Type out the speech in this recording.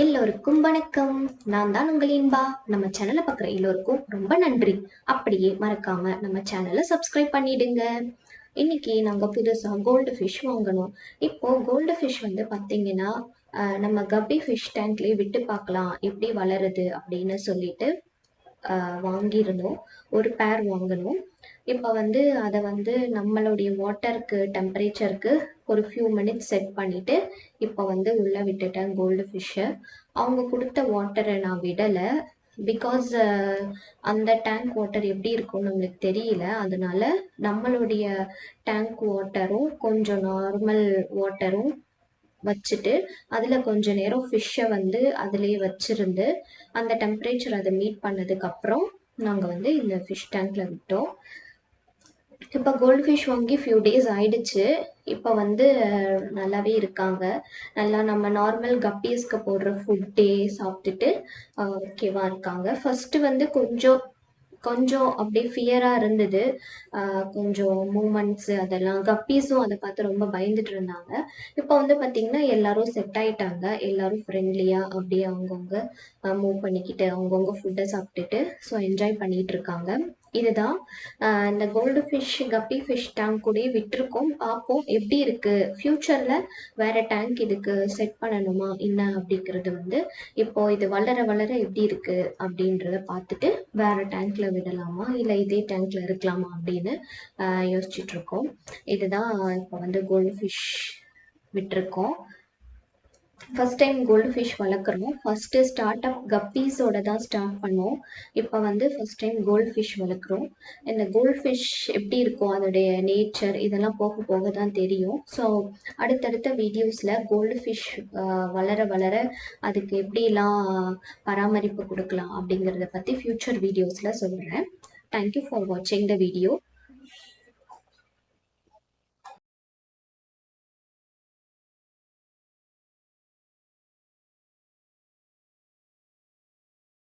எல்லோருக்கும் வணக்கம். நான் தான் உங்கள் இன்பா. நம்ம சேனலை பார்க்குற எல்லோருக்கும் ரொம்ப நன்றி. அப்படியே மறக்காம நம்ம சேனலை சப்ஸ்கிரைப் பண்ணிடுங்க. இன்னைக்கு நாங்கள் புதுசாக கோல்டு ஃபிஷ் வாங்கணும். இப்போ கோல்டு ஃபிஷ் வந்து பார்த்தீங்கன்னா நம்ம கப்பி ஃபிஷ் டேங்க்லேயே விட்டு பார்க்கலாம் எப்படி வளருது அப்படின்னு சொல்லிட்டு வாங்கியிருந்தோம். ஒரு பேர் வாங்கணும். இப்போ வந்து அதை வந்து நம்மளுடைய வாட்டருக்கு டெம்பரேச்சருக்கு ஒரு ஃபியூ மினிட்ஸ் செட் பண்ணிவிட்டு இப்போ வந்து உள்ளே விட்டுட்டேன் கோல்டு ஃபிஷ்ஷை. அவங்க கொடுத்த வாட்டரை நான் விடலை. பிகாஸ் அந்த டேங்க் வாட்டர் எப்படி இருக்கும்னு நம்மளுக்கு தெரியல. அதனால நம்மளுடைய டேங்க் வாட்டரும் கொஞ்சம் நார்மல் வாட்டரும் வச்சுட்டு அதில் கொஞ்ச நேரம் ஃபிஷ்ஷை வந்து அதிலே வச்சுருந்து அந்த டெம்பரேச்சர் அதை மீட் பண்ணதுக்கப்புறம் நாங்கள் வந்து இந்த ஃபிஷ் டேங்க்கில் விட்டோம். இப்போ கோல்டு ஃபிஷ் வாங்கி ஃபியூ டேஸ் ஆயிடுச்சு. இப்போ வந்து நல்லாவே இருக்காங்க. நல்லா நம்ம நார்மல் கப்பீஸ்க்கு போடுற ஃபுட்டே சாப்பிட்டுட்டு ஓகேவா இருக்காங்க. ஃபஸ்ட்டு வந்து கொஞ்சம் அப்படியே ஃபியராக இருந்தது. கொஞ்சம் மூமெண்ட்ஸு அதெல்லாம் கப்பீஸும் அதை பார்த்து ரொம்ப பயந்துட்டு இருந்தாங்க. இப்போ வந்து பார்த்திங்கன்னா எல்லாரும் செட் ஆகிட்டாங்க. எல்லாரும் ஃப்ரெண்ட்லியாக அப்படியே அவங்கவுங்க மூவ் பண்ணிக்கிட்டு அவங்கவுங்க ஃபுட்டை சாப்பிட்டுட்டு ஸோ என்ஜாய் பண்ணிகிட்டு இருக்காங்க. இதுதான் இந்த கோல்டு ஃபிஷ் கப்பி ஃபிஷ் டேங்க் கூட விட்டுருக்கோம். பார்ப்போம் எப்படி இருக்குது. ஃப்யூச்சரில் வேறு டேங்க் இதுக்கு செட் பண்ணணுமா என்ன அப்படிங்கிறது வந்து இப்போ இது வளர வளர எப்படி இருக்குது அப்படின்றத பார்த்துட்டு வேறு டேங்க்கில் விடலாமா இல்லை இதே டேங்க்கில் இருக்கலாமா அப்படின்னு யோசிச்சுட்டு இருக்கோம். இதுதான் இப்போ வந்து கோல்டு ஃபிஷ் விட்டுருக்கோம். ஃபஸ்ட் டைம் கோல்டு ஃபிஷ் வளர்க்குறோம். ஃபஸ்ட்டு ஸ்டார்ட் அப் கப்பீஸோட தான் ஸ்டார்ட் பண்ணோம். இப்போ வந்து ஃபஸ்ட் டைம் கோல்டு ஃபிஷ் வளர்க்குறோம். இந்த கோல்டு ஃபிஷ் எப்படி இருக்கும் அதோடைய நேச்சர் இதெல்லாம் போக போக தான் தெரியும். ஸோ அடுத்தடுத்த வீடியோஸில் கோல்டு ஃபிஷ் வளர வளர அதுக்கு எப்படிலாம் பராமரிப்பு கொடுக்கலாம் அப்படிங்கிறத பற்றி ஃப்யூச்சர் வீடியோஸில் சொல்கிறேன். தேங்க்யூ ஃபார் வாட்சிங் த வீடியோ.